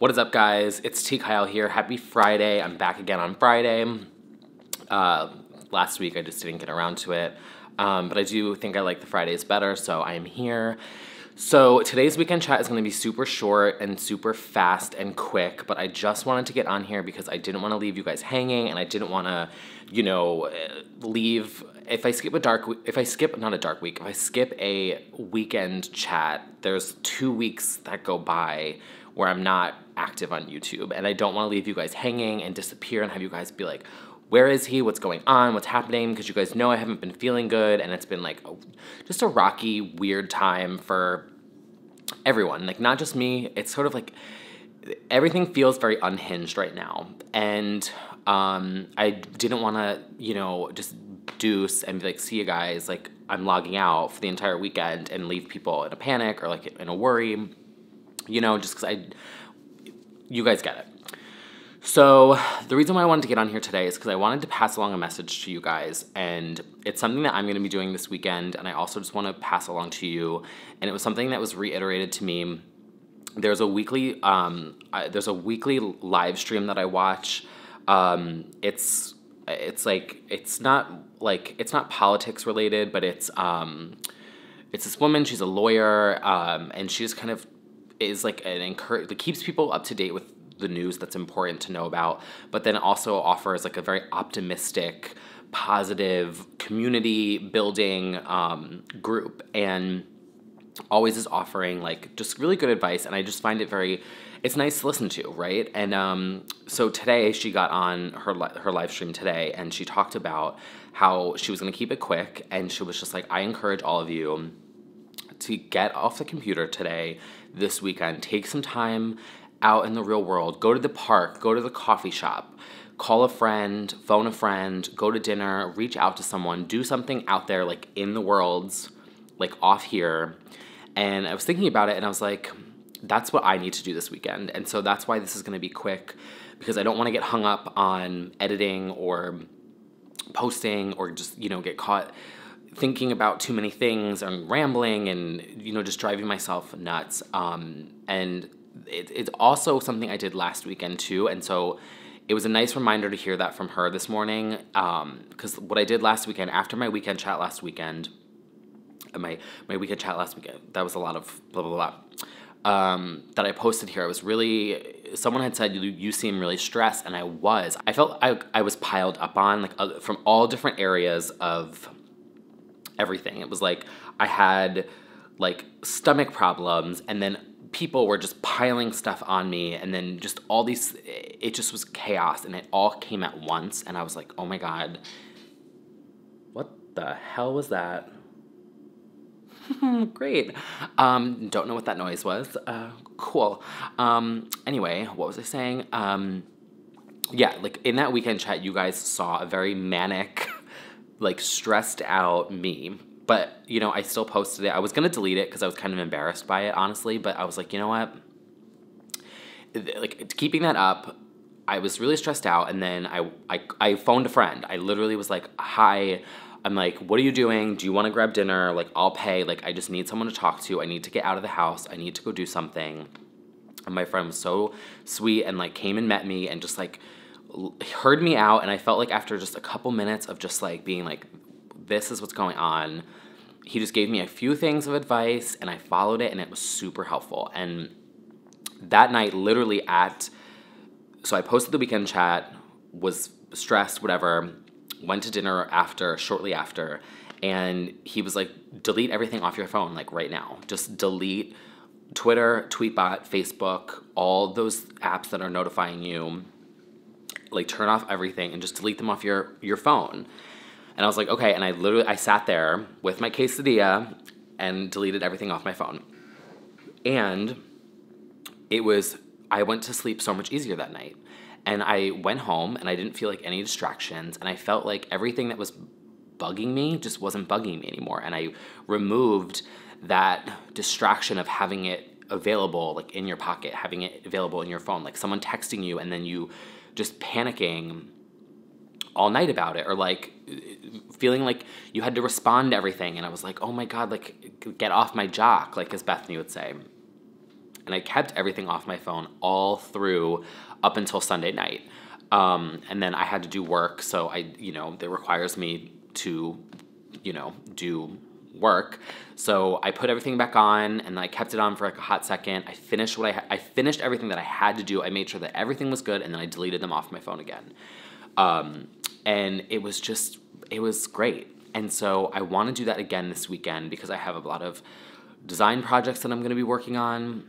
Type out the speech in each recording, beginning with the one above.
What is up, guys? It's T. Kyle here. Happy Friday. I'm back again on Friday. Last week I just didn't get around to it. But I do think I like the Fridays better, so I am here. So today's weekend chat is going to be super short and super fast and quick, but I just wanted to get on here because I didn't want to leave you guys hanging, and I didn't want to, leave. If I skip a weekend chat, there's 2 weeks that go by where I'm not active on YouTube, and I don't want to leave you guys hanging and disappear and have you guys be like, where is he? What's going on? What's happening? Because you guys know I haven't been feeling good, and it's been like just a rocky, weird time for everyone. Like, not just me. It's sort of like everything feels very unhinged right now, and I didn't want to, just deuce and be like, see you guys, like, I'm logging out for the entire weekend and leave people in a panic or like in a worry, just because you guys get it. So the reason why I wanted to get on here today is because I wanted to pass along a message to you guys, and it's something that I'm going to be doing this weekend, and I also just want to pass along to you, and it was something that was reiterated to me. There's a weekly live stream that I watch. It's not politics related, but it's this woman. She's a lawyer, and she just kind of is like it keeps people up to date with the news that's important to know about, but then also offers like a very optimistic, positive, community building group, and always is offering like just really good advice, and I just find it's nice to listen to, right? And so today she got on her live stream today, and she talked about how she was going to keep it quick, and she was just like, I encourage all of you to get off the computer today, this weekend, take some time out in the real world, go to the park, go to the coffee shop, call a friend, phone a friend, go to dinner, reach out to someone, do something out there, like in the worlds, like off here. And I was thinking about it, and I was like, that's what I need to do this weekend. And so that's why this is going to be quick, because I don't want to get hung up on editing or posting or just, get caught thinking about too many things and rambling and, just driving myself nuts. And it's also something I did last weekend too. And so it was a nice reminder to hear that from her this morning. Because what I did last weekend, after my weekend chat last weekend, my weekend chat last weekend, that was a lot of blah, blah, blah, that I posted here. I was really, someone had said, you seem really stressed, and I was. I felt I was piled up on, like, from all different areas of everything. It was like I had, like, stomach problems, and then people were just piling stuff on me, and then just all these, it just was chaos, and it all came at once, and I was like, oh my God, what the hell was that? Great. Don't know what that noise was. Cool. Anyway, what was I saying? Yeah, like in that weekend chat, you guys saw a very manic, like stressed out me. But, I still posted it. I was going to delete it because I was kind of embarrassed by it, honestly. But I was like, you know what? Like, keeping that up, I was really stressed out. And then I phoned a friend. I literally was like, hi. I'm like, what are you doing? Do you want to grab dinner? Like, I'll pay. Like, I just need someone to talk to. I need to get out of the house. I need to go do something. And my friend was so sweet and, like, came and met me and just, like, heard me out. And I felt like after just a couple minutes of just, like, being like, this is what's going on, he just gave me a few things of advice, and I followed it, and it was super helpful. And that night, literally so I posted the weekend chat, was stressed, whatever, went to dinner shortly after, and he was like, delete everything off your phone, like right now. Just delete Twitter, Tweetbot, Facebook, all those apps that are notifying you. Like, turn off everything and just delete them off your phone. And I was like, okay, and I sat there with my quesadilla and deleted everything off my phone. And I went to sleep so much easier that night. And I went home, and I didn't feel like any distractions, and I felt like everything that was bugging me just wasn't bugging me anymore. And I removed that distraction of having it available, like, in your pocket, having it available in your phone, like someone texting you and then you just panicking all night about it, or like feeling like you had to respond to everything. And I was like, oh my God, like, get off my jock, like, as Bethany would say. And I kept everything off my phone all through up until Sunday night. And then I had to do work, so that requires me to, do work. So I put everything back on, and then I kept it on for like a hot second. I finished I finished everything that I had to do. I made sure that everything was good, and then I deleted them off my phone again. And it was great. And so I want to do that again this weekend because I have a lot of design projects that I'm going to be working on.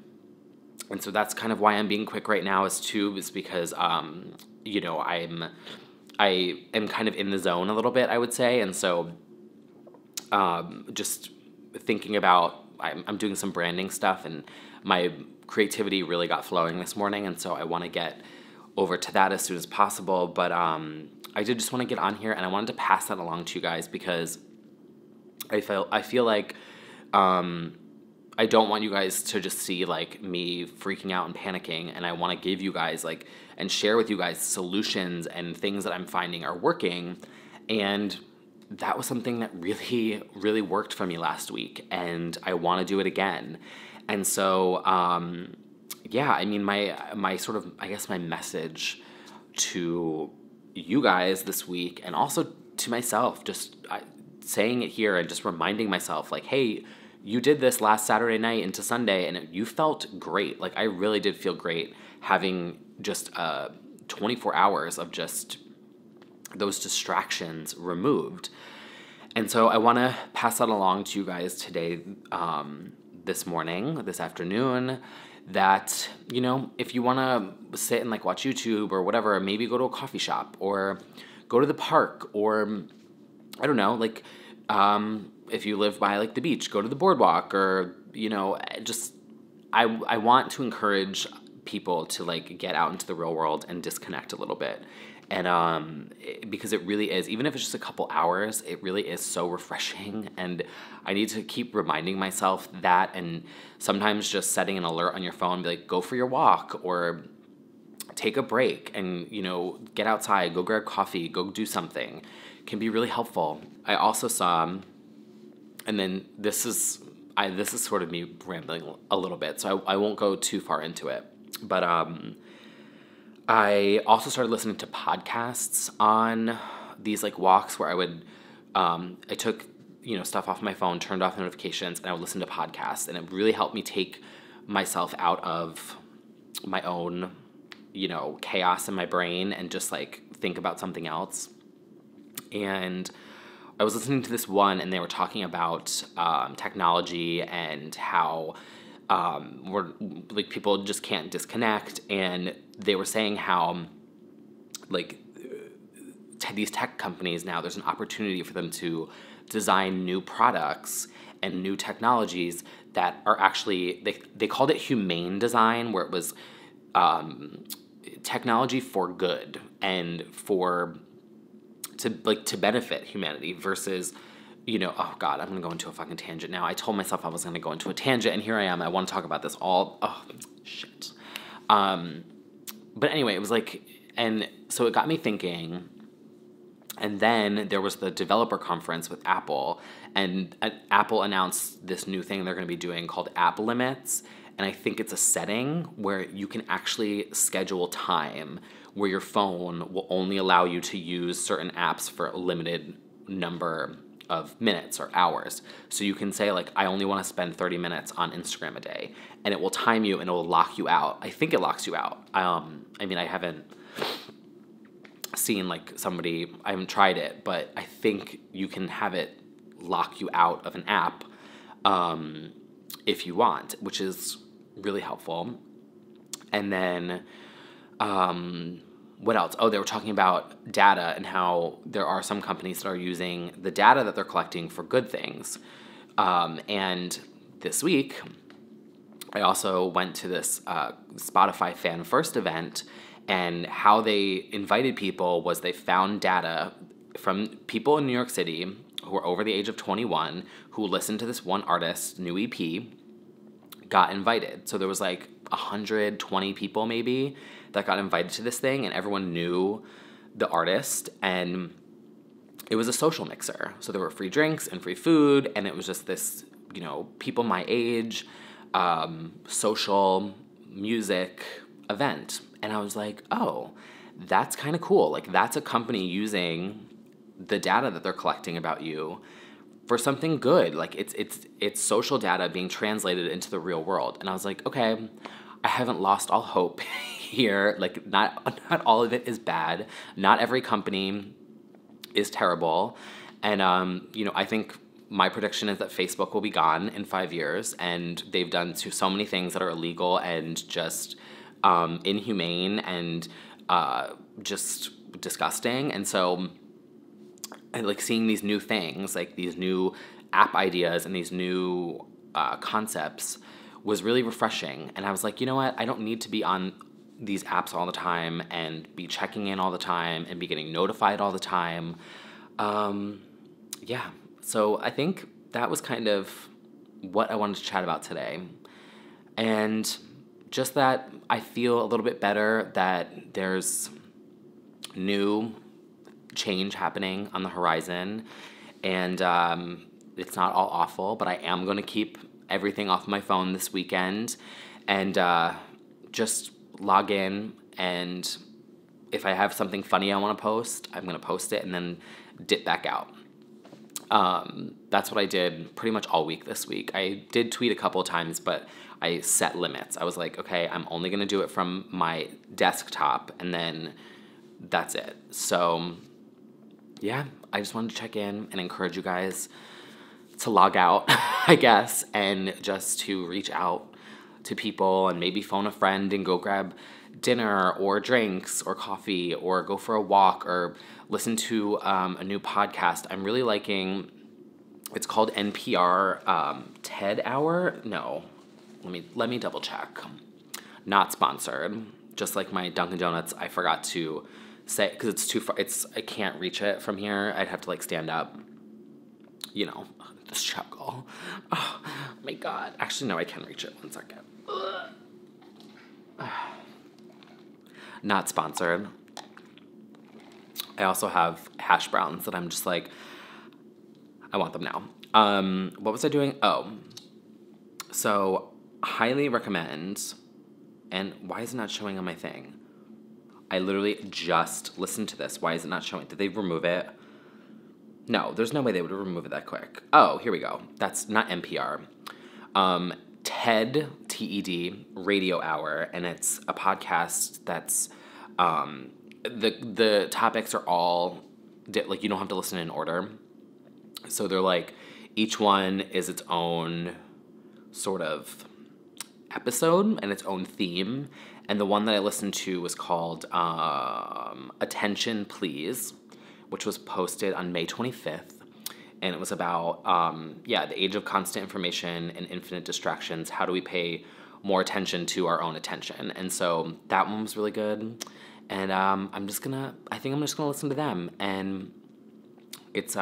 And so that's kind of why I'm being quick right now is because, I am kind of in the zone a little bit, I would say. And so just thinking about, I'm doing some branding stuff, and my creativity really got flowing this morning. And so I want to get over to that as soon as possible. But I did just want to get on here, and I wanted to pass that along to you guys because I feel like I don't want you guys to just see like me freaking out and panicking, and I want to give you guys and share with you guys solutions and things that I'm finding are working. And that was something that really, really worked for me last week, and I want to do it again. And so, my sort of, I guess my message to you guys this week, and also to myself, just saying it here and just reminding myself, like, hey, you did this last Saturday night into Sunday, and you felt great. Like, I really did feel great having just 24 hours of just those distractions removed. And so I want to pass that along to you guys today, this afternoon, that, if you want to sit and watch YouTube or whatever, maybe go to a coffee shop or go to the park, or I don't know, if you live by the beach, go to the boardwalk, or just I want to encourage people to get out into the real world and disconnect a little bit. And because it really is, even if it's just a couple hours, it really is so refreshing. And I need to keep reminding myself that, and sometimes just setting an alert on your phone, be like, go for your walk, or take a break and, get outside, go grab coffee, go do something, can be really helpful. I also saw, and then this is sort of me rambling a little bit, so I won't go too far into it. But I also started listening to podcasts on these walks where I would, I took, stuff off my phone, turned off notifications, and I would listen to podcasts. And it really helped me take myself out of my own, chaos in my brain and just think about something else. And I was listening to this one, and they were talking about technology and how people just can't disconnect. And they were saying how these tech companies now, there's an opportunity for them to design new products and new technologies that are actually, they called it humane design, where it was technology for good and to benefit humanity versus, oh God, I'm going to go into a fucking tangent now. I told myself I was going to go into a tangent, and here I am. I want to talk about this shit. But anyway, it was and so it got me thinking. And then there was the developer conference with Apple, and Apple announced this new thing they're going to be doing called app limits. And I think it's a setting where you can actually schedule time where your phone will only allow you to use certain apps for a limited number of minutes or hours. So you can say, I only want to spend 30 minutes on Instagram a day, and it will time you and it will lock you out. I think it locks you out. I haven't seen somebody, I haven't tried it, but I think you can have it lock you out of an app if you want, which is really helpful. And then what else? Oh, they were talking about data and how there are some companies that are using the data that they're collecting for good things. And this week, I also went to this Spotify Fan First event, and how they invited people was they found data from people in New York City who are over the age of 21 who listened to this one artist's new EP, got invited. So there was 120 people maybe that got invited to this thing, and everyone knew the artist, and it was a social mixer. So there were free drinks and free food, and it was just this, people my age, social music event. And I was like, oh, that's kind of cool. Like, that's a company using the data that they're collecting about you for something good. Like, it's social data being translated into the real world. And I was like, okay, I haven't lost all hope here. Like, not all of it is bad. Not every company is terrible. And, I think my prediction is that Facebook will be gone in 5 years, and they've done so many things that are illegal and just inhumane and just disgusting. And so, like, seeing these new things, like these new app ideas and these new concepts was really refreshing. And I was like, you know what? I don't need to be on these apps all the time and be checking in all the time and be getting notified all the time. Yeah. So I think that was kind of what I wanted to chat about today. And just that I feel a little bit better that there's new change happening on the horizon. And it's not all awful, but I am going to keep everything off my phone this weekend and just log in. And if I have something funny I want to post, I'm going to post it and then dip back out. That's what I did pretty much all week this week. I did tweet a couple of times, but I set limits. I was like, okay, I'm only going to do it from my desktop, and then that's it. So, yeah, I just wanted to check in and encourage you guys to log out, I guess, and just to reach out to people and maybe phone a friend and go grab dinner or drinks or coffee or go for a walk or listen to a new podcast. I'm really liking, it's called NPR TED Hour. No, let me double check. Not sponsored. Just like my Dunkin' Donuts, I forgot to say, because it's too far, I can't reach it from here. I'd have to like stand up, the struggle. Oh my God. Actually, no, I can reach it. 1 second. Not sponsored. I also have hash browns that I'm just like, I want them now. What was I doing? Oh, so highly recommend. And why is it not showing on my thing? I literally just listened to this. Why is it not showing? Did they remove it? No, there's no way they would remove it that quick. Oh, here we go. That's not NPR. TED, T-E-D, Radio Hour, and it's a podcast that's, the topics are all, like, you don't have to listen in order. So they're like, each one is its own sort of episode and its own theme. And the one that I listened to was called Attention Please, which was posted on May 25th. And it was about, the age of constant information and infinite distractions. How do we pay more attention to our own attention? And so that one was really good. And I'm just going to listen to them. And it's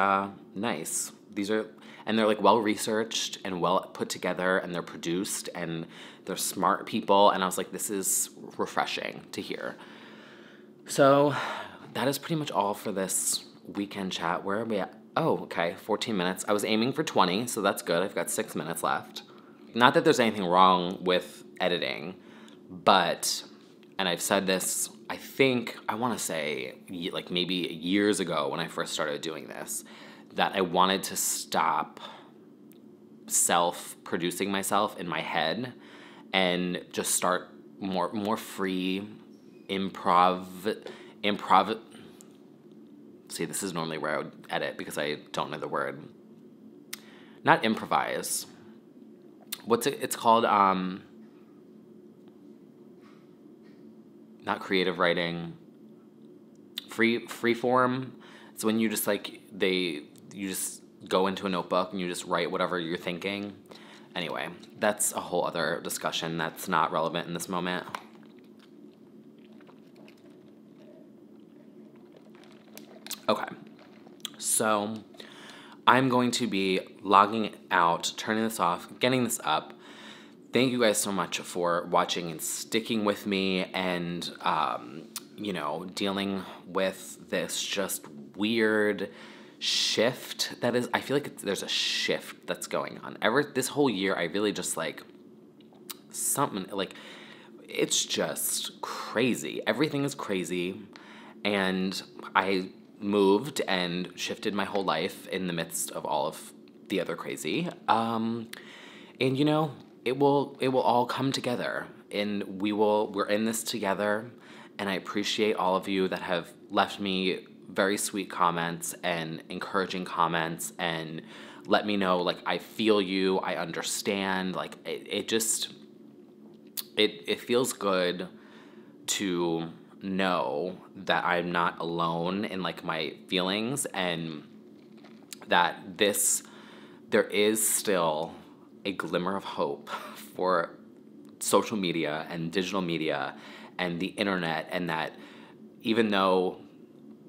nice. And they're like well-researched and well put together, and they're produced, and they're smart people. And I was like, this is refreshing to hear. So that is pretty much all for this weekend chat. Where are we at? Oh, okay, 14 minutes. I was aiming for 20, so that's good. I've got 6 minutes left. Not that there's anything wrong with editing, but, and I've said this, I want to say, like maybe years ago when I first started doing this, that I wanted to stop self-producing myself in my head and just start more free improv. See, this is normally where I would edit because I don't know the word. Not improvise. What's it? It's called, not creative writing. Free form. It's when you just you just go into a notebook and you just write whatever you're thinking. Anyway, that's a whole other discussion that's not relevant in this moment. Okay, so I'm going to be logging out, turning this off, getting this up. Thank you guys so much for watching and sticking with me and, dealing with this just weird shift that is, I feel like there's a shift that's going on. This whole year, I really just something, like, it's just crazy. Everything is crazy. And I moved and shifted my whole life in the midst of all of the other crazy. And you know, it will all come together, and we're in this together. And I appreciate all of you that have left me very sweet comments and encouraging comments and let me know, like, I feel you, I understand. Like, it just, it feels good to know that I'm not alone in, like, my feelings, and that there is still a glimmer of hope for social media and digital media and the internet, and that even though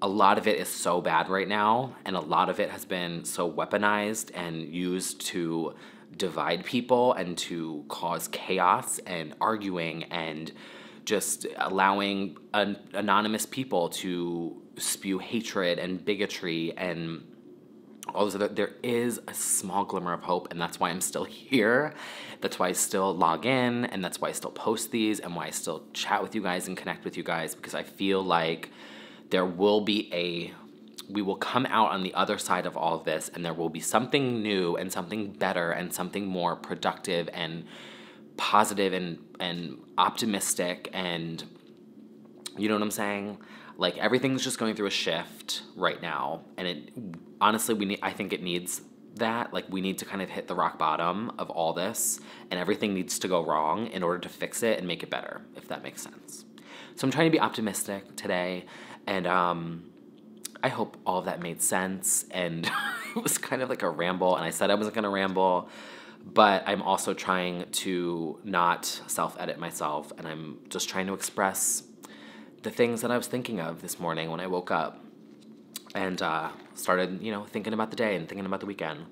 a lot of it is so bad right now, and a lot of it has been so weaponized and used to divide people and to cause chaos and arguing and just allowing anonymous people to spew hatred and bigotry and all this other, there is a small glimmer of hope, and that's why I'm still here. That's why I still log in, and that's why I still post these, and why I still chat with you guys and connect with you guys, because I feel like we will come out on the other side of all of this, and there will be something new and something better and something more productive and positive and optimistic, and you know what I'm saying? Like, everything's just going through a shift right now, and honestly, I think it needs that. Like, we need to kind of hit the rock bottom of all this, and everything needs to go wrong in order to fix it and make it better, if that makes sense. So I'm trying to be optimistic today, and I hope all of that made sense, and it was kind of like a ramble, and I said I wasn't going to ramble, but I'm also trying to not self-edit myself, and I'm just trying to express the things that I was thinking of this morning when I woke up and started, you know, thinking about the day and thinking about the weekend.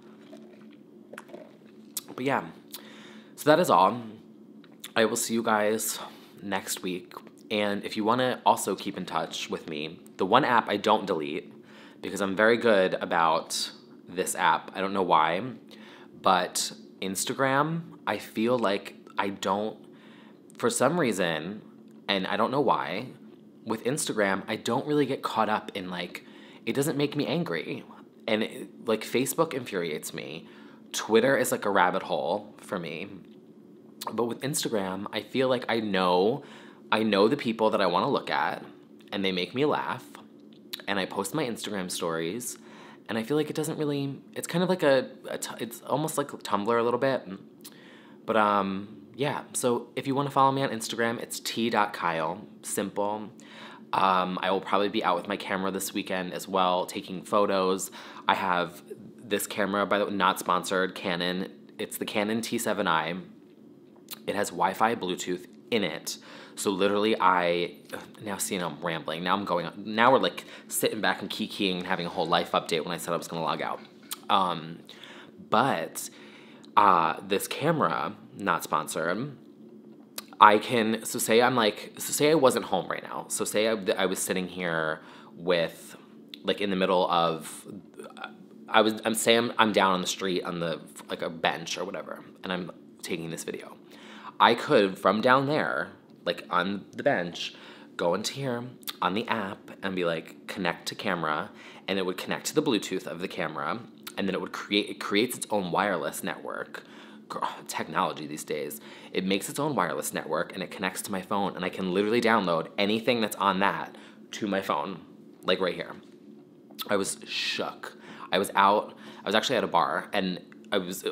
But yeah, so that is all. I will see you guys next week. And if you want to also keep in touch with me, the one app I don't delete, because I'm very good about this app. I don't know why, but Instagram, I feel like I don't, for some reason, and I don't know why, with Instagram, I don't really get caught up in, like, it doesn't make me angry. And, like, Facebook infuriates me. Twitter is like a rabbit hole for me. But with Instagram, I feel like I know the people that I want to look at, and they make me laugh, and I post my Instagram stories, and I feel like it doesn't really, it's kind of like it's almost like Tumblr a little bit. But, yeah, so if you want to follow me on Instagram, it's t.kyle, simple. I will probably be out with my camera this weekend as well, taking photos. I have this camera, by the way, not sponsored, Canon. It's the Canon T7i. It has Wi-Fi, Bluetooth in it. So literally now seeing I'm rambling. Now we're like sitting back and kikiing and having a whole life update when I said I was going to log out. But this camera, not sponsored, say I wasn't home right now. So say I was sitting here with, like, in the middle of, I'm down on the street on like a bench or whatever, and I'm taking this video. I could, from down there, like on the bench, go into here on the app and be like, connect to camera, and it would connect to the Bluetooth of the camera, and then it creates its own wireless network. Girl, technology these days. It makes its own wireless network, and it connects to my phone, and I can literally download anything that's on that to my phone, like right here. I was shook. I was actually at a bar, and I was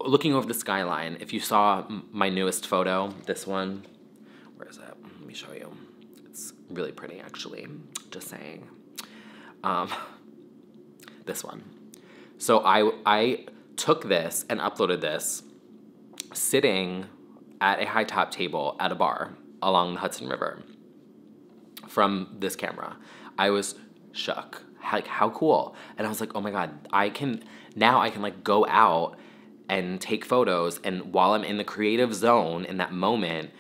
looking over the skyline. If you saw my newest photo, this one, where is it? Let me show you. It's really pretty, actually. Just saying. This one. So I took this and uploaded this sitting at a high top table at a bar along the Hudson River from this camera. I was shook. Like, how cool. And I was like, oh my God, I can like go out and take photos, and while I'm in the creative zone in that moment,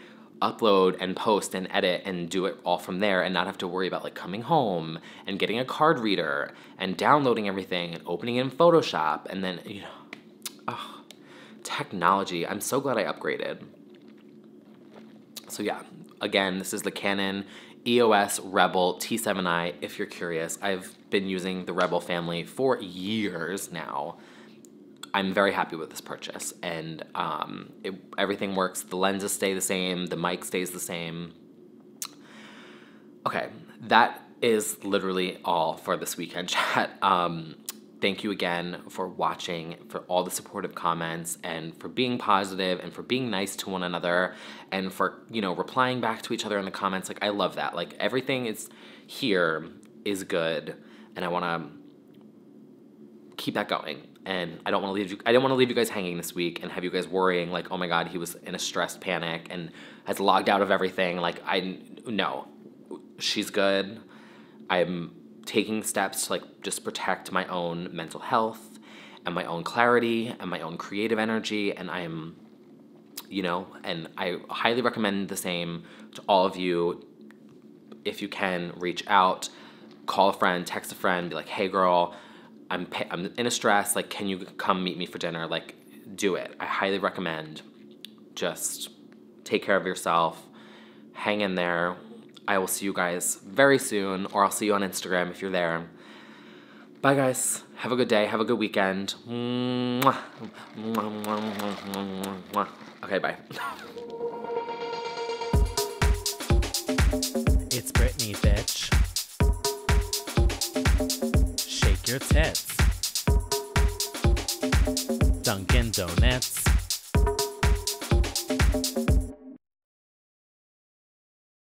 upload and post and edit and do it all from there, and not have to worry about, like, coming home and getting a card reader and downloading everything and opening it in Photoshop, and then, you know, technology. I'm so glad I upgraded. So yeah, again, this is the Canon EOS Rebel T7i. If you're curious, I've been using the Rebel family for years now. I'm very happy with this purchase, and everything works. The lenses stay the same, the mic stays the same. Okay, that is literally all for this weekend chat. Thank you again for watching, for all the supportive comments, and for being positive, and for being nice to one another, and for, replying back to each other in the comments. Like, I love that. Like, everything is good, and I want to keep that going. And I don't want to leave you guys hanging this week and have you guys worrying like, oh my God, he was in a stressed panic and has logged out of everything. Like, no, she's good. I'm taking steps to like just protect my own mental health and my own clarity and my own creative energy. And I'm, and I highly recommend the same to all of you. If you can, reach out, call a friend, text a friend, be like, hey girl, I'm in a stress, like, can you come meet me for dinner? Like, do it. I highly recommend. Just take care of yourself. Hang in there. I will see you guys very soon, or I'll see you on Instagram if you're there. Bye, guys. Have a good day. Have a good weekend. Okay, bye. It's Britney, bitch. Shake your tits. Dunkin' Donuts.